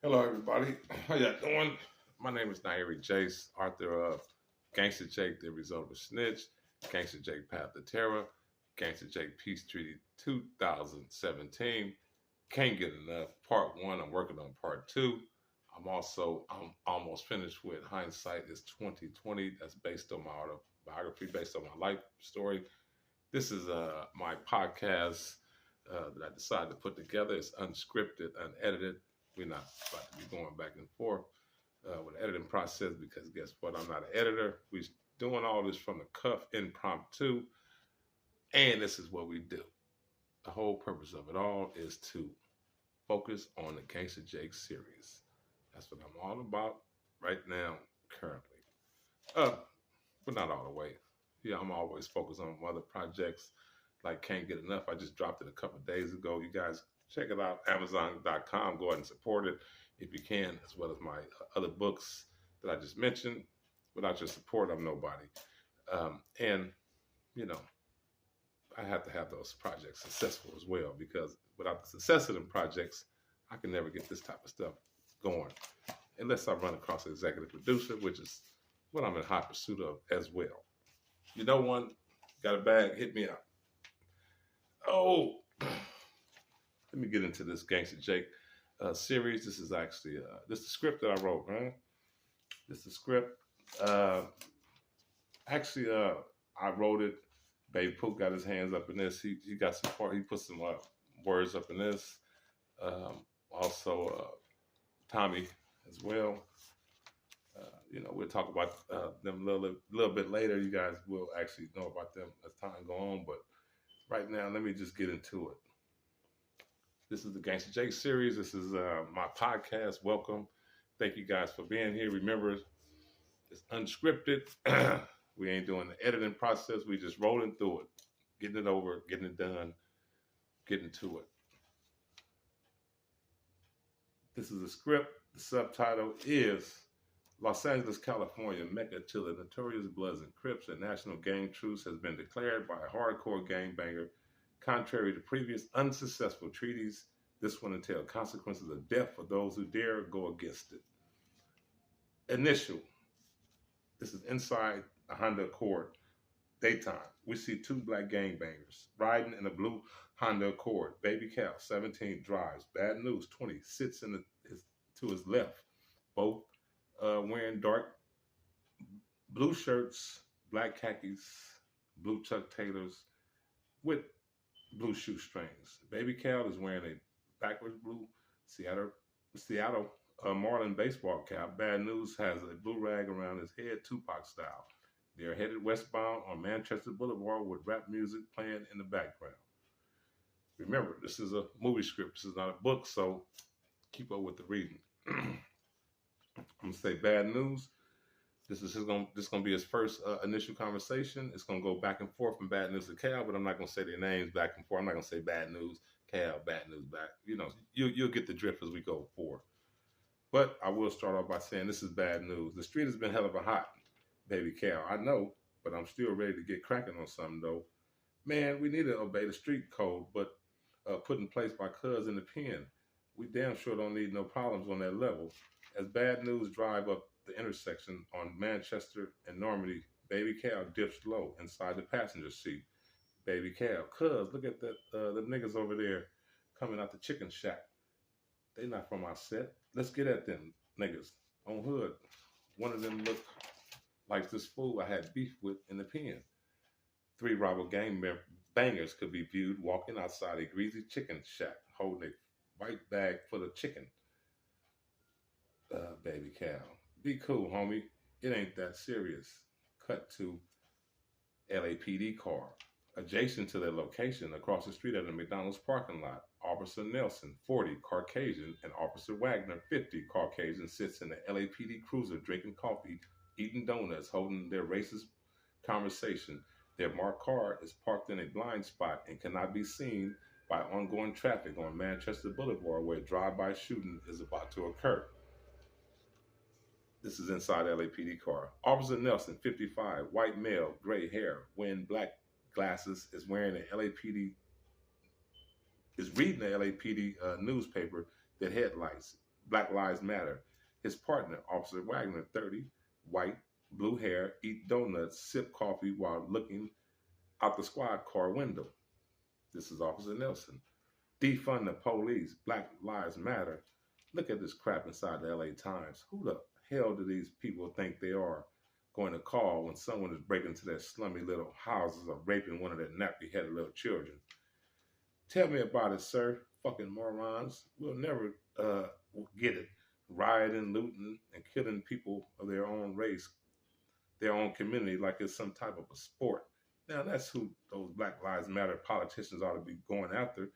Hello, everybody. How y'all doing? My name is Nairi Jace, author of Gangsta Jaketv, The Result of a Snitch, Gangsta Jaketv, Path to Terror, Gangsta Jaketv, Peace Treaty 2017. Can't get enough. Part one. I'm working on part two. I'm almost finished with Hindsight is 2020. That's based on my autobiography, based on my life story. This is my podcast that I decided to put together. It's unscripted, unedited. We're not about to be going back and forth with the editing process because guess what? I'm not an editor. We're doing all this from the cuff, impromptu, and this is what we do. The whole purpose of it all is to focus on the Gangsta Jake series. That's what I'm all about right now, currently. Uh, but not all the way. Yeah, I'm always focused on other projects like Can't Get Enough. I just dropped it a couple of days ago. You guys check it out, Amazon.com. Go ahead and support it if you can, as well as my other books that I just mentioned. Without your support, I'm nobody. And, you know, I have to have those projects successful as well because without the success of them projects, I can never get this type of stuff going unless I run across an executive producer, which is what I'm in hot pursuit of as well. You know one, got a bag, hit me up. Oh, let me get into this Gangsta Jake series. This is actually this is the script that I wrote, man. This is the script. Uh, actually, I wrote it. Baby Poop got his hands up in this. He got some part. He put some words up in this. Also, Tommy as well. We'll talk about them a little bit later. You guys will actually know about them as time go on. But right now, let me just get into it. This is the Gangsta Jake series. This is my podcast. Welcome. Thank you guys for being here. Remember, it's unscripted. We ain't doing the editing process. We just rolling through it, getting it over, getting it done, getting to it. This is a script. The subtitle is Los Angeles, California, Mecca to the notorious Bloods and Crips. A national gang truce has been declared by a hardcore gangbanger. Contrary to previous unsuccessful treaties, this one entails consequences of death for those who dare go against it. Initial. This is inside a Honda Accord. Daytime. We see two black gangbangers riding in a blue Honda Accord. Baby Cal, 17, drives. Bad News, 20, sits to his left. Both wearing dark blue shirts, black khakis, blue Chuck Taylors with blue shoestrings. Baby Cal is wearing a backwards blue Seattle Marlin baseball cap. Bad News has a blue rag around his head, Tupac style. They are headed westbound on Manchester Boulevard with rap music playing in the background. Remember, this is a movie script. This is not a book, so keep up with the reading. I'm gonna say Bad News. This is gonna be his first initial conversation. It's gonna go back and forth from Bad News to Cal, but I'm not gonna say their names back and forth. I'm not gonna say Bad News, Cal, Bad News back. You'll get the drift as we go forward. But I will start off by saying this is Bad News. The street has been hell of a hot, baby Cal. I know, but I'm still ready to get cracking on something though. Man, we need to obey the street code, but put in place by Cuz in the pen. We damn sure don't need no problems on that level. As Bad News drive up the intersection on Manchester and Normandy, Baby Cal dips low inside the passenger seat. Baby Cal, Cuz, look at the niggas over there coming out the chicken shack. They not from our set. Let's get at them niggas on hood. One of them look like this fool I had beef with in the pen. Three rival gang bangers could be viewed walking outside a greasy chicken shack, holding a white bag full of chicken. Baby Cal, be cool, homie. It ain't that serious. Cut to LAPD car. Adjacent to their location, across the street at a McDonald's parking lot, Officer Nelson, 40, Caucasian, and Officer Wagner, 50, Caucasian, sits in the LAPD cruiser drinking coffee, eating donuts, holding their racist conversation. Their marked car is parked in a blind spot and cannot be seen by ongoing traffic on Manchester Boulevard where a drive-by shooting is about to occur. This is inside LAPD car. Officer Nelson, 55, white male, gray hair, wearing black glasses, is reading the LAPD newspaper that headlights. Black Lives Matter. His partner, Officer Wagner, 30, white, blue hair, eat donuts, sip coffee while looking out the squad car window. This is Officer Nelson. Defund the police. Black Lives Matter. Look at this crap inside the LA Times. Who the hell do these people think they are going to call when someone is breaking into their slummy little houses or raping one of their nappy-headed little children? Tell me about it, sir. Fucking morons. We'll never get it. Rioting, looting, and killing people of their own race, their own community, like it's some type of a sport. Now, that's who those Black Lives Matter politicians ought to be going after,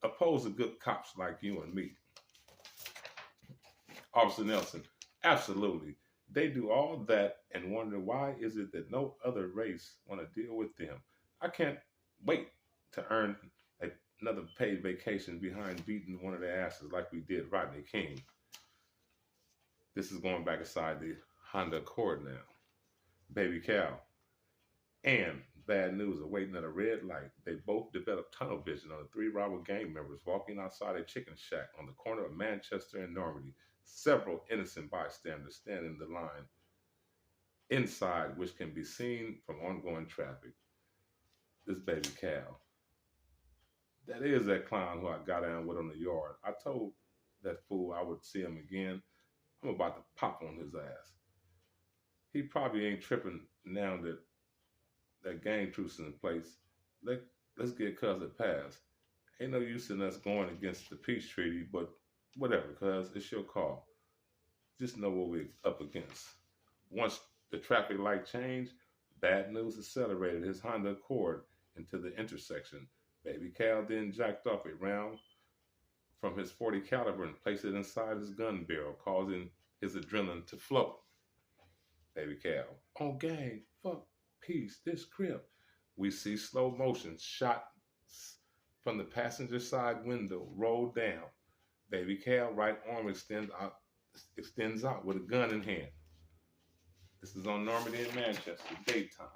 opposed to good cops like you and me. Officer Nelson, absolutely. They do all that and wonder why is it that no other race want to deal with them. I can't wait to earn another paid vacation behind beating one of their asses like we did Rodney King. This is going back inside the Honda Accord now. Baby Cal and Bad News are waiting at a red light. They both developed tunnel vision on the three rival gang members walking outside a chicken shack on the corner of Manchester and Normandy. Several innocent bystanders stand in the line inside, which can be seen from ongoing traffic. This Baby Cal. That is that clown who I got down with on the yard. I told that fool I would see him again. I'm about to pop on his ass. He probably ain't tripping now that gang truce is in place. Let's get cuz it passed. Ain't no use in us going against the peace treaty, but whatever, cuz it's your call. Just know what we're up against. Once the traffic light changed, Bad News accelerated his Honda Accord into the intersection. Baby Cal then jacked off a round from his .40 caliber and placed it inside his gun barrel, causing his adrenaline to flow. Baby Cal, oh gang, fuck, peace, this crib. We see slow motion shots from the passenger side window roll down. Baby Cal right arm extends out with a gun in hand. This is on Normandy and Manchester, daytime.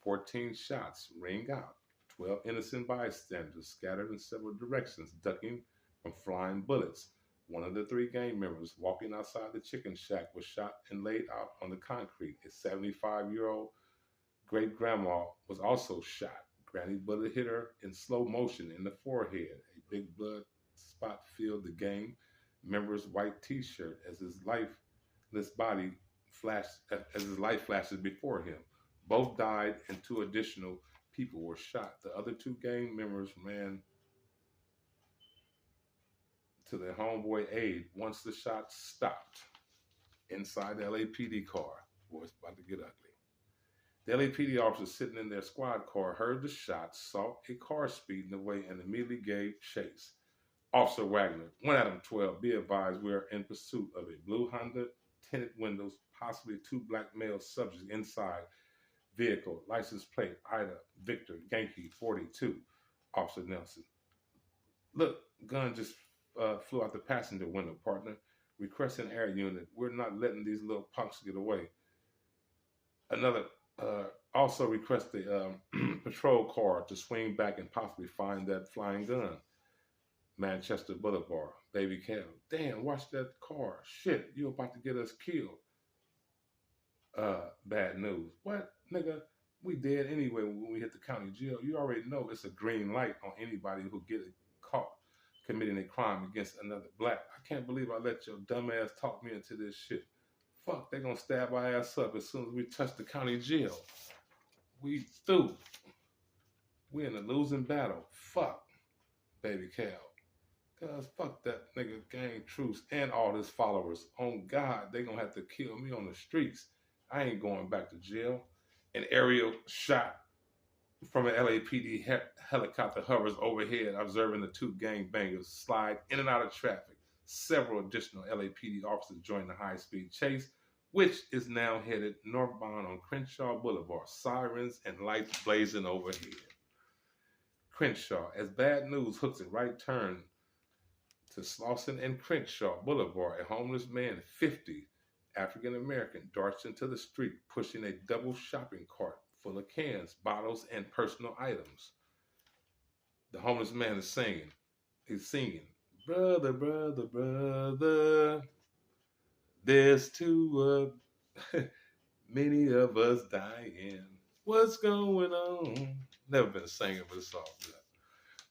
14 shots ring out. 12 innocent bystanders scattered in several directions, ducking from flying bullets. One of the three gang members walking outside the chicken shack was shot and laid out on the concrete. A 75-year-old great-grandma was also shot. Granny bullet hit her in slow motion in the forehead. A big blood spot filled the gang member's white T-shirt as his lifeless body as his light flashes before him. Both died, and 2 additional people were shot. The other 2 gang members ran to their homeboy aid once the shots stopped. Inside the LAPD car, boy, it's about to get ugly. The LAPD officers sitting in their squad car heard the shots, saw a car speeding away, and immediately gave chase. Officer Wagner, 1 Adam 12, be advised we are in pursuit of a blue Honda, tinted windows, possibly 2 black male subjects inside vehicle, license plate, Ida, Victor, Yankee, 42. Officer Nelson, look, gun just flew out the passenger window, partner. Requesting air unit. We're not letting these little punks get away. Another, also request the patrol car to swing back and possibly find that flying gun. Manchester Boulevard, Baby Cal. Damn, watch that car. Shit, you about to get us killed. Bad News. What, nigga? We dead anyway when we hit the county jail. You already know it's a green light on anybody who get caught committing a crime against another black. I can't believe I let your dumb ass talk me into this shit. Fuck, they gonna stab our ass up as soon as we touch the county jail. We through. We in a losing battle. Fuck, Baby Cal. Cause fuck that nigga gang truce and all his followers. On God, they gonna have to kill me on the streets. I ain't going back to jail. An aerial shot from an LAPD helicopter hovers overhead, observing the 2 gangbangers slide in and out of traffic. Several additional LAPD officers join the high-speed chase, which is now headed northbound on Crenshaw Boulevard. Sirens and lights blazing overhead. Crenshaw, as Bad News hooks a right turn to Slauson and Crenshaw Boulevard, a homeless man, 50, African-American, darts into the street, pushing a double shopping cart full of cans, bottles, and personal items. The homeless man is singing. He's singing, Brother, brother, brother, there's too many of us dying. What's going on? Never been a singer, but it's all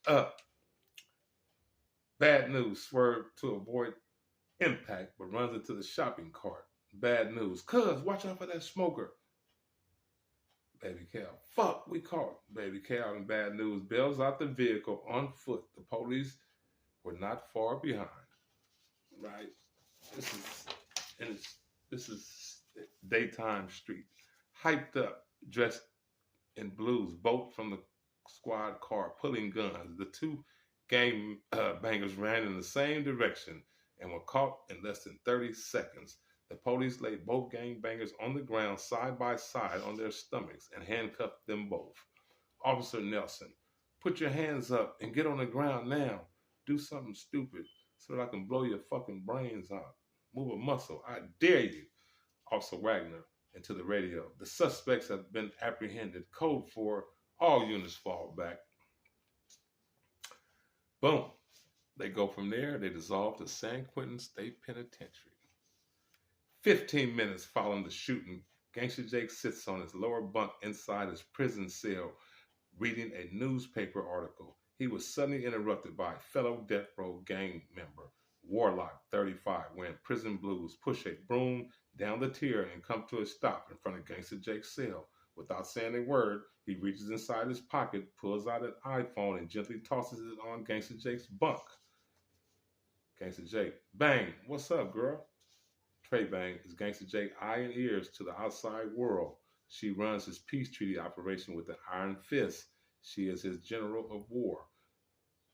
good. Bad news. Swerve to avoid impact, but runs into the shopping cart. Bad news. Cuz, watch out for that smoker. Baby cow. Fuck, we caught baby cow in bad news. Bails out the vehicle on foot. The police were not far behind. Right? This is and it's this is daytime street. Hyped up, dressed in blues, both from the squad car, pulling guns. The two gang bangers ran in the same direction and were caught in less than 30 seconds. The police laid both gang bangers on the ground side by side on their stomachs and handcuffed them both. Officer Nelson, put your hands up and get on the ground now. Do something stupid so that I can blow your fucking brains out. Move a muscle. I dare you. Officer Wagner into the radio. The suspects have been apprehended. Code 4. All units fall back. Boom. They go from there. They dissolve to San Quentin State Penitentiary. 15 minutes following the shooting, Gangsta Jake sits on his lower bunk inside his prison cell reading a newspaper article. He was suddenly interrupted by a fellow death row gang member, Warlock, 35, wearing prison blues, push a broom down the tier and come to a stop in front of Gangsta Jake's cell. Without saying a word, he reaches inside his pocket, pulls out an iPhone, and gently tosses it on Gangsta Jake's bunk. Gangsta Jake, bang, what's up, girl? Trey Bang is Gangsta Jake eye and ears to the outside world. She runs his peace treaty operation with an iron fist. She is his general of war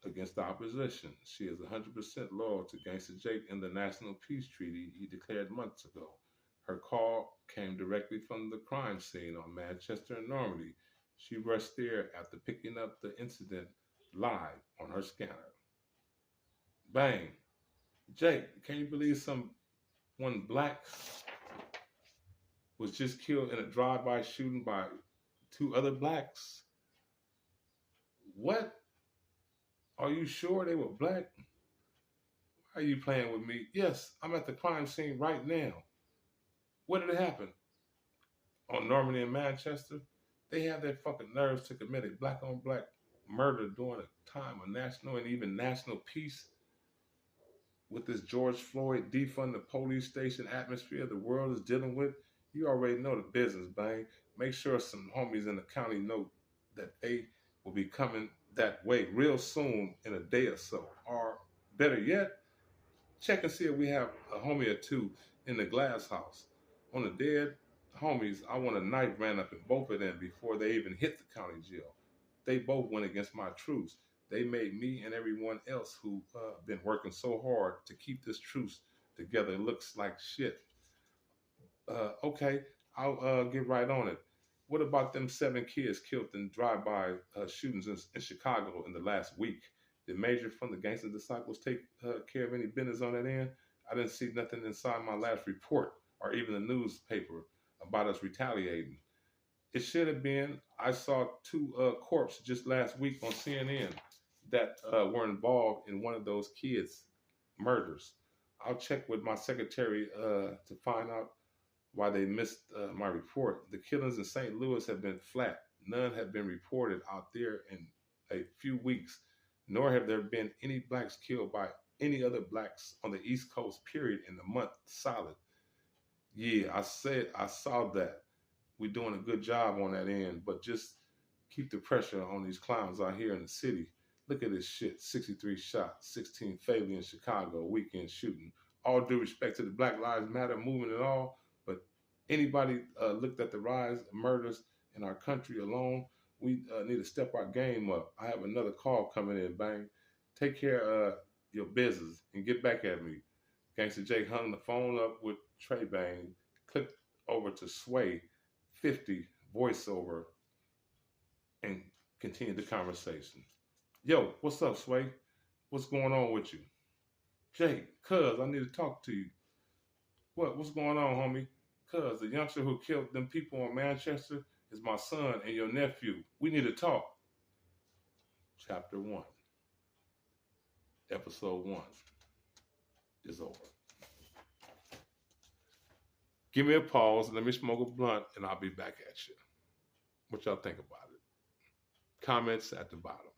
against the opposition. She is 100% loyal to Gangsta Jake in the National Peace Treaty he declared months ago. Her call came directly from the crime scene on Manchester and Normandy. She rushed there after picking up the incident live on her scanner. Bang! Jake, can you believe someone black was just killed in a drive-by shooting by two other blacks? What? Are you sure they were black? Why are you playing with me? Yes, I'm at the crime scene right now. Where did it happen? On Normandy and Manchester? They have their fucking nerves to commit a black on black murder during a time of national and even national peace with this George Floyd defund the police station atmosphere the world is dealing with. You already know the business, Bang. Make sure some homies in the county know that they will be coming that way real soon in a day or so. Or better yet, check and see if we have a homie or two in the glass house. On the dead homies, I want a knife ran up in both of them before they even hit the county jail. They both went against my truce. They made me and everyone else who been working so hard to keep this truce together. It looks like shit. Okay, I'll get right on it. What about them 7 kids killed in drive-by shootings in Chicago in the last week? Did Major from the Gangster Disciples take care of any business on that end? I didn't see nothing inside my last report or even the newspaper about us retaliating. It should have been. I saw 2 corpses just last week on CNN that were involved in one of those kids' murders. I'll check with my secretary to find out why they missed my report. The killings in St. Louis have been flat. None have been reported out there in a few weeks, nor have there been any blacks killed by any other blacks on the East Coast, period, in the month solid. Yeah, I saw that. We're doing a good job on that end, but just keep the pressure on these clowns out here in the city. Look at this shit. 63 shots, 16 fatally in Chicago, weekend shooting. All due respect to the Black Lives Matter movement and all, but anybody looked at the rise of murders in our country alone, we need to step our game up. I have another call coming in, Bang. Take care of your business and get back at me. Gangsta Jake hung the phone up with Trey Bang, clicked over to Sway 50 voiceover, and continued the conversation. Yo, what's up, Sway? What's going on with you? Jake, cuz, I need to talk to you. What's going on, homie? Cuz, the youngster who killed them people in Manchester is my son and your nephew. We need to talk. Chapter 1. Episode 1 is over. Give me a pause. Let me smoke a blunt, and I'll be back at you. What y'all think about it? Comments at the bottom.